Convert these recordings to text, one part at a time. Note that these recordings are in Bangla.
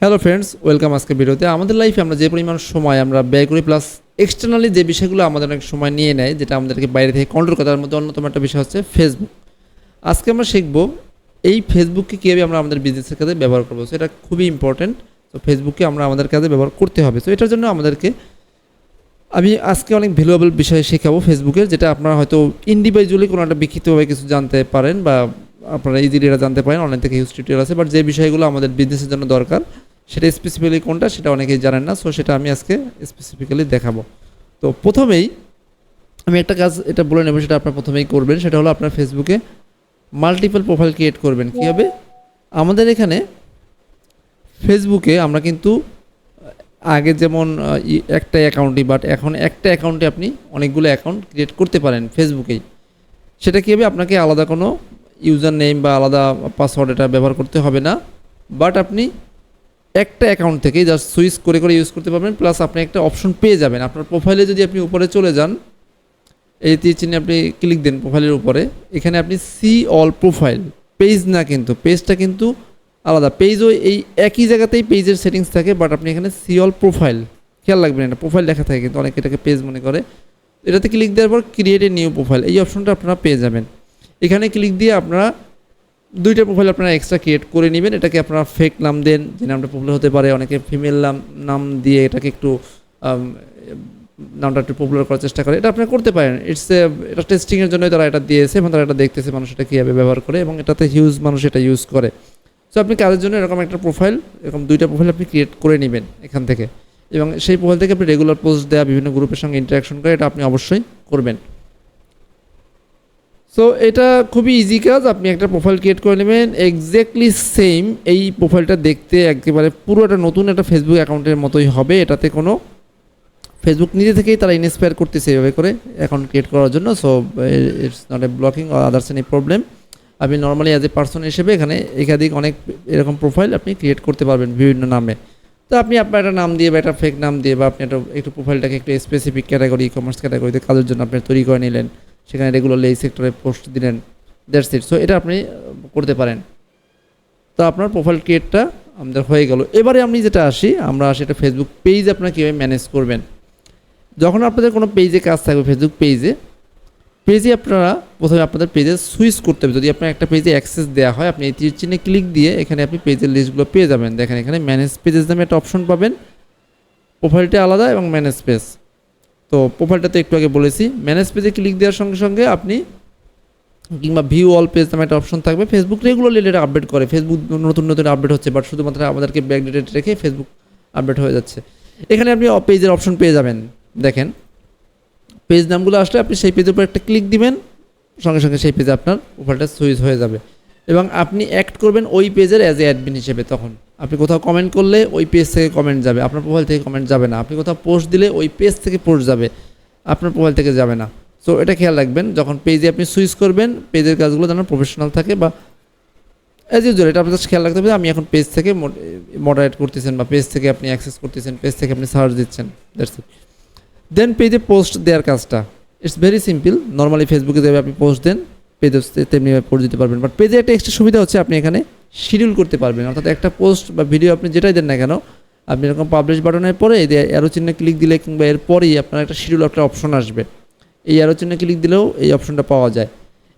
হ্যালো ফ্রেন্ডস, ওয়েলকাম আজকের ভিডিওতে। আমাদের লাইফে আমরা যে পরিমাণ সময় আমরা ব্যয় করি প্লাস এক্সটার্নালি যে বিষয়গুলো আমাদের অনেক সময় নিয়ে নেয়, যেটা আমাদেরকে বাইরে থেকে কন্ট্রোল করে, তার মধ্যে অন্যতম একটা বিষয় হচ্ছে ফেসবুক। আজকে আমরা শিখবো এই ফেসবুককে কীভাবে আমরা আমাদের বিজনেসের কাজে ব্যবহার করবো। সো এটা খুবই ইম্পর্টেন্ট। তো ফেসবুককে আমরা আমাদের কাজে ব্যবহার করতে হবে। তো এটার জন্য আমাদেরকে আমি আজকে অনেক ভ্যালুয়েবল বিষয় শেখাবো ফেসবুকের, যেটা আপনারা হয়তো ইন্ডিভিজুয়ালি কোনো একটা বিক্ষিপ্তভাবে কিছু জানতে পারেন বা আপনারা ইজিলি এটা জানতে পারেন, অনলাইন থেকে হিউজ টিউটোরিয়াল আছে। বাট যে বিষয়গুলো আমাদের বিজনেসের জন্য দরকার, সেটা স্পেসিফিক্যালি কোনটা সেটা অনেকেই জানেন না। সো সেটা আমি আজকে স্পেসিফিক্যালি দেখাবো। তো প্রথমেই আমি একটা কাজ এটা বলে নেব, সেটা আপনার প্রথমেই করবেন। সেটা হলো আপনার ফেসবুকে মাল্টিপল প্রোফাইল ক্রিয়েট করবেন। কীভাবে? আমাদের এখানে ফেসবুকে আমরা কিন্তু আগে যেমন একটা অ্যাকাউন্টই, বাট এখন একটা অ্যাকাউন্টে আপনি অনেকগুলো অ্যাকাউন্ট ক্রিয়েট করতে পারেন ফেসবুকেই। সেটা কীভাবে? আপনাকে আলাদা কোনো ইউজার নেম বা আলাদা পাসওয়ার্ড এটা ব্যবহার করতে হবে না। বাট আপনি একটা অ্যাকাউন্ট থেকেই জাস্ট সুইচ করে করে ইউজ করতে পারবেন। প্লাস আপনি একটা অপশন পেয়ে যাবেন আপনার প্রোফাইলে। যদি আপনি উপরে চলে যান, এই তীর চিহ্নে আপনি ক্লিক দেন প্রোফাইলের উপরে, এখানে আপনি সি অল প্রোফাইল, পেজ না কিন্তু, পেজটা কিন্তু আলাদা। পেজও এই একই জায়গাতেই পেজের সেটিংস থাকে, বাট আপনি এখানে সি অল প্রোফাইল, খেয়াল রাখবেন এটা প্রোফাইল লেখা থাকে কিন্তু অনেকে এটাকে পেজ মনে করে। এটাতে ক্লিক দেওয়ার পর ক্রিয়েট এ নিউ প্রোফাইল, এই অপশনটা আপনারা পেয়ে যাবেন। এখানে ক্লিক দিয়ে আপনারা দুইটা প্রোফাইল আপনারা এক্সট্রা ক্রিয়েট করে নেবেন। এটাকে আপনারা ফেক নাম দেন, যে নামটা প্রোফাইল হতে পারে, অনেকে ফিমেল নাম দিয়ে এটাকে একটু নামটা একটু পপুলার করার চেষ্টা করে। এটা আপনারা করতে পারেন। এটা টেস্টিংয়ের জন্যই তারা এটা দিয়েছে এবং তারা এটা দেখতেছে মানুষ এটা কীভাবে ব্যবহার করে, এবং এটাতে হিউজ মানুষ এটা ইউজ করে। সো আপনি কাজের জন্য এরকম একটা প্রোফাইল, এরকম দুইটা প্রোফাইল আপনি ক্রিয়েট করে নেবেন এখান থেকে, এবং সেই প্রোফাইল থেকে আপনি রেগুলার পোস্ট দেওয়া, বিভিন্ন গ্রুপের সঙ্গে ইন্টারাকশন করে, এটা আপনি অবশ্যই করবেন। সো এটা খুবই ইজি কাজ। আপনি একটা প্রোফাইল ক্রিয়েট করে নেবেন, এক্স্যাক্টলি সেম এই প্রোফাইলটা দেখতে একেবারে পুরো একটা নতুন একটা ফেসবুক অ্যাকাউন্টের মতোই হবে। এটাতে কোনো ফেসবুক নিজে থেকেই তারা ইন্সপায়ার করতেছে এইভাবে করে অ্যাকাউন্ট ক্রিয়েট করার জন্য। So it's not a blocking or others any problem. আপনি নর্মালি অ্যাজ এ পার্সন হিসেবে এখানে একাধিক অনেক এরকম প্রোফাইল আপনি ক্রিয়েট করতে পারবেন বিভিন্ন নামে। তো আপনি আপনার একটা নাম দিয়ে বা একটা ফেক নাম দিয়ে, বা আপনি একটু প্রোফাইলটাকে একটু স্পেসিফিক ক্যাটাগরি, ই কমার্স ক্যাটাগরিতে কাজের জন্য আপনি তৈরি করে নিলেন, সেখানে রেগুলারলি এই সেক্টরে পোস্ট দিলেন, দ্যাটস ইট। সো এটা আপনি করতে পারেন। তো আপনার প্রোফাইল ক্রিয়েটটা আমাদের হয়ে গেল। এবারে আমি যেটা আমরা আসি এটা ফেসবুক পেজ আপনারা কীভাবে ম্যানেজ করবেন। যখন আপনাদের কোনো পেজে কাজ থাকবে, ফেসবুক পেজে আপনারা প্রথমে আপনাদের পেজে সুইচ করতে হবে। যদি আপনার একটা পেজে অ্যাক্সেস দেওয়া হয়, আপনি এই তীর চিহ্নে ক্লিক দিয়ে এখানে আপনি পেজের লিস্টগুলো পেয়ে যাবেন। দেখেন এখানে ম্যানেজ পেজেস নামে একটা অপশন পাবেন, প্রোফাইলটা আলাদা এবং ম্যানেজ পেজ। তো প্রোফাইলটা তো একটু আগে বলেছি। ম্যানেজ পেজে ক্লিক দেওয়ার সঙ্গে সঙ্গে আপনি, কিংবা ভিউ অল পেজ নামে একটা অপশন থাকবে। ফেসবুক রেগুলারলি এটা আপডেট করে, ফেসবুক নতুন নতুন আপডেট হচ্ছে, বাট শুধুমাত্র আমাদেরকে ব্যাকডেটেড রেখে ফেসবুক আপডেট হয়ে যাচ্ছে। এখানে আপনি পেজের অপশন পেয়ে যাবেন। দেখেন পেজ নামগুলো আসলে আপনি সেই পেজের উপর একটা ক্লিক দিবেন, সঙ্গে সঙ্গে সেই পেজে আপনার প্রোফাইলটা সুইচ হয়ে যাবে, এবং আপনি অ্যাক্ট করবেন ওই পেজের অ্যাজ এ অ্যাডমিন হিসেবে। তখন আপনি কোথাও কমেন্ট করলে ওই পেজ থেকে কমেন্ট যাবে, আপনার প্রোফাইল থেকে কমেন্ট যাবে না। আপনি কোথাও পোস্ট দিলে ওই পেজ থেকে পোস্ট যাবে, আপনার প্রোফাইল থেকে যাবে না। সো এটা খেয়াল রাখবেন, যখন পেজে আপনি সুইচ করবেন, পেজের কাজগুলো যেন প্রফেশনাল থাকে বা অ্যাজ ইউজুয়াল। এটা আপনার খেয়াল রাখতে হবে আমি এখন পেজ থেকে মডারেট করতেছেন, বা পেজ থেকে আপনি অ্যাক্সেস করতেছেন, পেজ থেকে আপনি সার্চ দিচ্ছেন, দ্যাটস ইট। দেন পেজে পোস্ট দেওয়ার কাজটা ইটস ভেরি সিম্পল। নর্মালি ফেসবুকে যেভাবে আপনি পোস্ট দেন, পেজে তেমনি পোস্ট দিতে পারবেন। বাট পেজে একটা এক্সট্রা সুবিধা হচ্ছে আপনি এখানে শিডিউল করতে পারবেন। অর্থাৎ একটা পোস্ট বা ভিডিও আপনি যেটাই দেন না কেন, আপনি এরকম পাবলিশ বাটনের পরে এই অ্যারো চিহ্নে ক্লিক দিলে, কিংবা এরপরেই আপনার একটা শিডিউল একটা অপশন আসবে, এই অ্যারো চিহ্নে ক্লিক দিলেও এই অপশনটা পাওয়া যায়।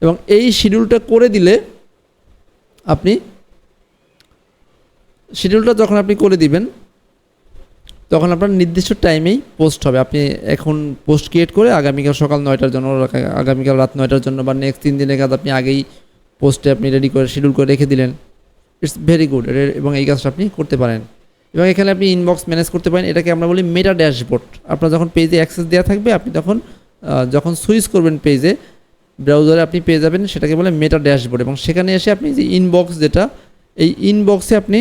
এবং এই শিডিউলটা করে দিলে আপনি, শিডিউলটা যখন আপনি করে দিবেন, তখন আপনার নির্দিষ্ট টাইমেই পোস্ট হবে। আপনি এখন পোস্ট ক্রিয়েট করে আগামীকাল সকাল 9টার জন্য, আগামীকাল রাত 9টার জন্য, বা নেক্সট 3 দিনের কাজ আপনি আগেই পোস্টে আপনি রেডি করে শিডিউল করে রেখে দিলেন। It's very good. এবং এই কাজটা আপনি করতে পারেন। এবং এখানে আপনি ইনবক্স ম্যানেজ করতে পারেন। এটাকে আমরা বলি মেটা ড্যাশবোর্ড। আপনার যখন পেজে অ্যাক্সেস দেওয়া থাকবে, আপনি তখন যখন সুইচ করবেন পেজে, ব্রাউজারে আপনি পেয়ে যাবেন, সেটাকে বলে মেটা ড্যাশবোর্ড। এবং সেখানে এসে আপনি যে ইনবক্স, যেটা এই ইনবক্সে আপনি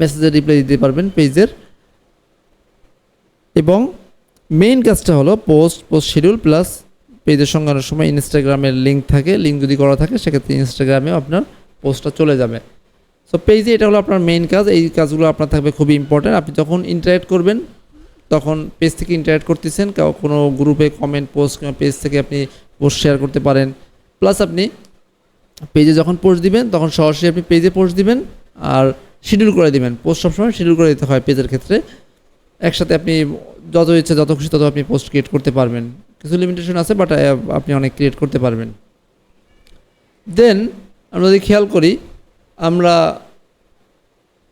মেসেজের রিপ্লাই দিতে পারবেন পেজের। এবং মেইন কাজটা হলো পোস্ট শিডিউল প্লাস পেজের সঙ্গে অনেক সময় ইনস্টাগ্রামের লিঙ্ক থাকে, লিঙ্ক যদি করা থাকে সেক্ষেত্রে ইনস্টাগ্রামেও আপনার পোস্টটা চলে যাবে। সো পেজে এটা হলো আপনার মেইন কাজ। এই কাজগুলো আপনার থাকবে খুবই ইম্পর্ট্যান্ট। আপনি যখন ইন্টারেক্ট করবেন, তখন পেজ থেকে ইন্টারেক্ট করতেছেন, কোনো গ্রুপে কমেন্ট, পোস্ট, কিংবা পেজ থেকে আপনি পোস্ট শেয়ার করতে পারেন। প্লাস আপনি পেজে যখন পোস্ট দিবেন, তখন সরাসরি আপনি পেজে পোস্ট দিবেন, আর শিডিউল করে দিবেন। পোস্ট সবসময় শিডিউল করে দিতে হয় পেজের ক্ষেত্রে। একসাথে আপনি যত ইচ্ছে যত খুশি তত আপনি পোস্ট ক্রিয়েট করতে পারবেন। কিছু লিমিটেশন আছে, বাট আপনি অনেক ক্রিয়েট করতে পারবেন। দেন আমরা যদি খেয়াল করি, আমরা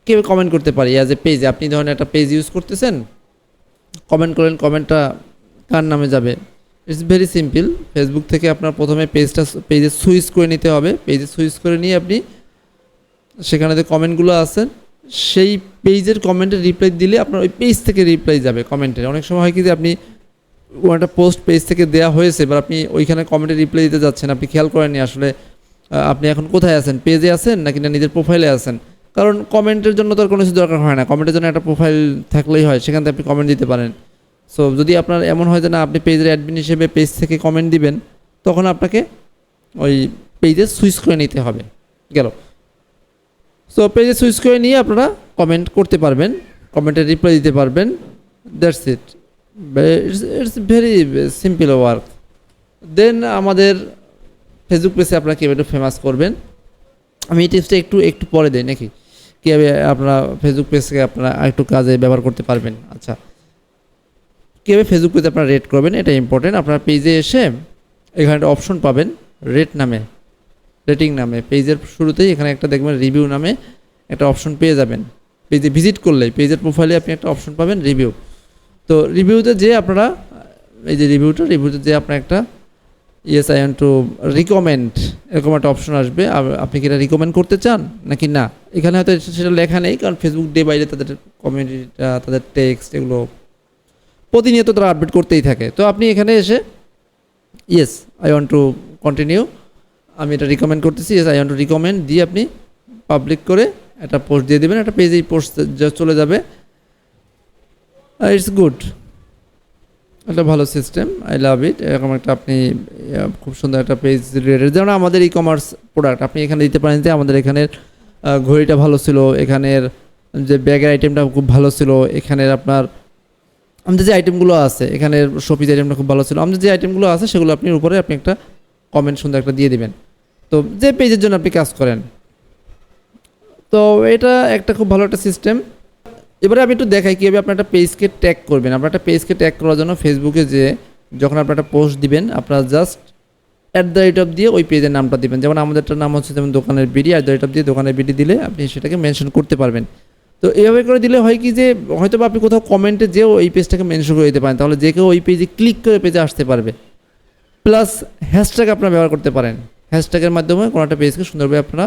কেউ কমেন্ট করতে পারি অ্যাজ এ পেজে। আপনি ধরেন একটা পেজ ইউজ করতেছেন, কমেন্ট করেন, কমেন্টটা কার নামে যাবে? It's very simple. ফেসবুক থেকে আপনার প্রথমে পেজে সুইচ করে নিতে হবে। পেজে সুইচ করে নিয়ে আপনি সেখানে যে কমেন্টগুলো আছে সেই পেজের কমেন্টের রিপ্লাই দিলে আপনার ওই পেজ থেকে রিপ্লাই যাবে কমেন্টের। অনেক সময় হয় কি যে আপনি একটা পোস্ট পেজ থেকে দেওয়া হয়েছে, এবার আপনি ওইখানে কমেন্টে রিপ্লাই দিতে যাচ্ছেন, আপনি খেয়াল করেননি আসলে আপনি এখন কোথায় আছেন, পেজে আছেন নাকি না নিজের প্রোফাইলে আছেন। কারণ কমেন্টের জন্য তো আর কোনো কিছু দরকার হয় না, কমেন্টের জন্য একটা প্রোফাইল থাকলেই হয়, সেখান থেকে আপনি কমেন্ট দিতে পারেন। সো যদি আপনার এমন হয় যে না আপনি পেজের অ্যাডমিন হিসেবে পেজ থেকে কমেন্ট দিবেন, তখন আপনাকে ওই পেজে সুইচ করে নিতে হবে। গেল। সো পেজে সুইচ করে নিয়ে আপনারা কমেন্ট করতে পারবেন, কমেন্টে রিপ্লাই দিতে পারবেন। That's it. It's very simple work. Then আমাদের ফেসবুক পেজে আপনারা কীভাবে ফেমাস করবেন, আমি এই টিপসটা একটু পরে দিই নাকি, কীভাবে আপনারা ফেসবুক পেজকে আপনারা একটু কাজে ব্যবহার করতে পারবেন। আচ্ছা, কীভাবে ফেসবুক পেজে আপনারা রেট করবেন এটা ইম্পর্টেন্ট। আপনারা পেজে এসে এখানে একটা অপশন পাবেন রেটিং নামে। পেজের শুরুতেই এখানে একটা দেখবেন রিভিউ নামে একটা অপশন পেয়ে যাবেন। পেজে ভিজিট করলেই পেজের প্রোফাইলে আপনি একটা অপশন পাবেন রিভিউ। তো রিভিউতে যে আপনারা এই যে রিভিউতে যে আপনার একটা yes I want to recommend এরকম একটা অপশন আসবে। আপনি কি এটা রিকমেন্ড করতে চান নাকি না, এখানে হয়তো সেটা লেখা নেই, কারণ ফেসবুক ডে বাই ডে তাদের কমিউনিটিটা, তাদের টেক্সট এগুলো প্রতিনিয়ত তারা আপডেট করতেই থাকে। তো আপনি এখানে এসে yes I want to continue, আমি এটা রিকমেন্ড করতেছি, yes I want to recommend দিয়ে আপনি পাবলিক করে একটা পোস্ট দিয়ে দেবেন। একটা পেজেই পোস্ট চলে যাবে। ইটস গুড, একটা ভালো সিস্টেম, আই লাভ ইট। এরকম একটা আপনি খুব সুন্দর একটা পেজ রিলেটেড, যেমন আমাদের ই কমার্স প্রোডাক্ট আপনি এখানে দিতে পারেন যে আমাদের এখানের ঘড়িটা ভালো ছিল, এখানের যে ব্যাগের আইটেমটা খুব ভালো ছিল, এখানের আপনার আমাদের যে আইটেমগুলো আছে, এখানের শপিজ আইটেমটা খুব ভালো ছিল, আমাদের যে আইটেমগুলো আছে সেগুলো আপনি উপরে আপনি একটা কমেন্ট সুন্দর একটা দিয়ে দিবেন। তো যে পেজের জন্য আপনি কাজ করেন, তো এটা একটা খুব ভালো একটা সিস্টেম। এবারে আমি একটু দেখাই কীভাবে আপনার একটা পেজকে ট্যাগ করবেন। আপনার একটা পেজকে ট্যাগ করার জন্য ফেসবুকে যে যখন আপনার একটা পোস্ট দিবেন, আপনার জাস্ট @অফ দিয়ে ওই পেজের নামটা দিবেন। যেমন আমাদেরটার নাম হচ্ছে যেমন দোকানের বিডি, @অফ দিয়ে দোকানের বিডি দিলে আপনি সেটাকে মেনশন করতে পারবেন। তো এইভাবে করে দিলে হয় কি যে হয়তো বা আপনি কোথাও কমেন্টে যেও এই পেজটাকে মেনশন করে দিতে পারেন, তাহলে যে কেউ ওই পেজে ক্লিক করে পেজে আসতে পারবে। প্লাস হ্যাশট্যাগ আপনারা ব্যবহার করতে পারেন, হ্যাশট্যাগের মাধ্যমে কোনো একটা পেজকে সুন্দরভাবে আপনারা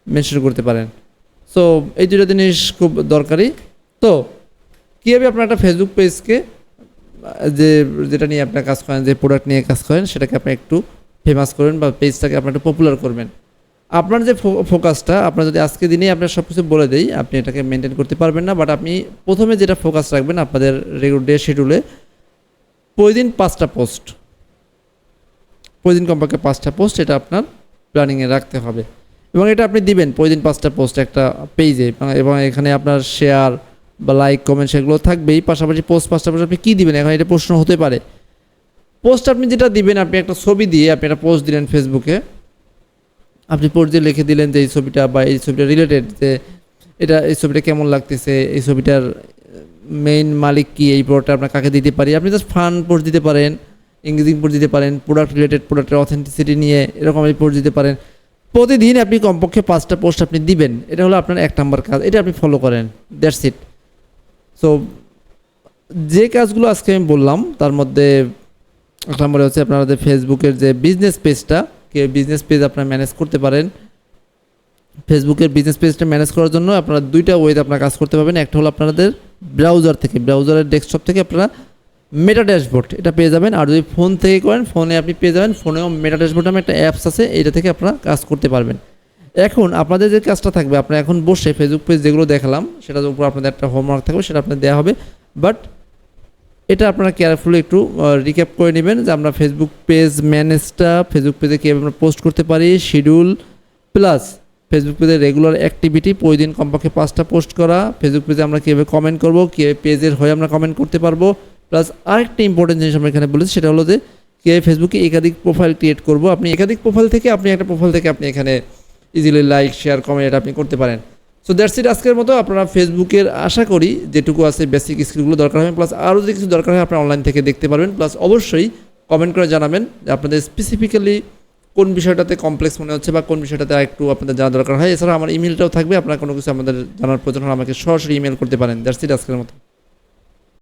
মেনশন করতে পারেন। সো এই দুটো জিনিস খুব দরকারি। তো কীভাবে আপনার একটা ফেসবুক পেজকে যেটা নিয়ে আপনার কাজ করেন, যে প্রোডাক্ট নিয়ে কাজ করেন, সেটাকে আপনি একটু ফেমাস করবেন বা পেজটাকে আপনি একটু পপুলার করবেন। আপনার যে ফোকাসটা, আপনার যদি আজকে দিনেই আপনার সব কিছু বলে দেই, আপনি এটাকে মেনটেন করতে পারবেন না। বাট আপনি প্রথমে যেটা ফোকাস রাখবেন আপনাদের রেগুলার ডে শিডিউলে, প্রতিদিন 5টা পোস্ট, প্রতিদিন কমপক্ষে 5টা পোস্ট, এটা আপনার প্ল্যানিংয়ে রাখতে হবে। এবং এটা আপনি দিবেন প্রতিদিন 5টা পোস্ট একটা পেজে, এবং এখানে আপনার শেয়ার বা লাইক কমেন্ট সেগুলো থাকবেই। পাশাপাশি পোস্ট 5টা পোস্ট আপনি কী দিবেন, এখন এটা প্রশ্ন হতে পারে। পোস্ট আপনি যেটা দিবেন, আপনি একটা ছবি দিয়ে আপনি একটা পোস্ট দিলেন ফেসবুকে, আপনি পোস্ট দিয়ে লিখে দিলেন যে এই ছবিটা বা এই ছবিটা রিলেটেড, যে এই ছবিটা কেমন লাগতেছে, এই ছবিটার মেইন মালিক কি, এই প্রোডাক্টটা আপনার কাকে দিতে পারি। আপনি জাস্ট ফান পোস্ট দিতে পারেন, ইংরেজি পোস্ট দিতে পারেন, প্রোডাক্ট রিলেটেড, প্রোডাক্টের অথেন্টিসিটি নিয়ে এরকম আপনি পোস্ট দিতে পারেন। প্রতিদিন আপনি কমপক্ষে 5টা পোস্ট আপনি দিবেন, এটা হলো আপনার 1 নম্বর কাজ, এটা আপনি ফলো করেন, দ্যাটস ইট। সো যে কাজগুলো আজকে আমি বললাম তার মধ্যে 1 নম্বরে হচ্ছে আপনাদের ফেসবুকের যে বিজনেস পেজটা, বিজনেস পেজ আপনারা ম্যানেজ করতে পারেন। ফেসবুকের বিজনেস পেজটা ম্যানেজ করার জন্য আপনারা 2টা ওয়েতে আপনারা কাজ করতে পারবেন। একটা হলো আপনাদের ব্রাউজার থেকে, ব্রাউজারের ডেস্কটপ থেকে আপনারা মেটা ড্যাশবোর্ড এটা পেয়ে যাবেন। আর যদি ফোন থেকে করেন, ফোনে আপনি পেয়ে যাবেন, ফোনেও মেটা ড্যাশবোর্ড নামে একটা অ্যাপস আছে, এটা থেকে আপনারা কাজ করতে পারবেন। এখন আপনাদের যে কাজটা থাকবে, আপনারা এখন বসে ফেসবুক পেজ যেগুলো দেখালাম সেটার উপর আপনাদের একটা হোমওয়ার্ক থাকবে, সেটা আপনাদের দেওয়া হবে। বাট এটা আপনারা কেয়ারফুলি একটু রিক্যাপ করে নেবেন যে আমরা ফেসবুক পেজ ম্যানেজটা, ফেসবুক পেজে কীভাবে আমরা পোস্ট করতে পারি, শিডিউল, প্লাস ফেসবুক পেজের রেগুলার অ্যাক্টিভিটি, প্রতিদিন কমপক্ষে 5টা পোস্ট করা, ফেসবুক পেজে আমরা কীভাবে কমেন্ট করবো, কীভাবে পেজের হয়ে আমরা কমেন্ট করতে পারবো, প্লাস আরেকটা ইম্পর্টেন্ট জিনিস আমরা এখানে বলেছি, সেটা হলো যে কীভাবে ফেসবুকে একাধিক প্রোফাইল ক্রিয়েট করবো। আপনি একাধিক প্রোফাইল থেকে আপনি একটা প্রোফাইল থেকে আপনি এখানে ইজিলি লাইক, শেয়ার, কমেন্ট এটা আপনি করতে পারেন। সো দ্যাটস ইট আজকের মতো। আপনারা ফেসবুকের আশা করি যেটুকু আছে বেসিক স্কিলগুলো দরকার হবে, প্লাস আরও যদি কিছু দরকার হয় আপনারা অনলাইন থেকে দেখতে পারবেন। প্লাস অবশ্যই কমেন্ট করে জানাবেন যে আপনাদের স্পেসিফিক্যালি কোন বিষয়টাতে কমপ্লেক্স মনে হচ্ছে বা কোন বিষয়টাতে একটু আপনাদের জানা দরকার হয়। এছাড়া আমার ইমেলটাও থাকবে, আপনারা কোনো কিছু আমাদের জানার প্রয়োজন হলে আমাকে সরাসরি ইমেল করতে পারেন। দ্যাটস ইট আজকের মতো।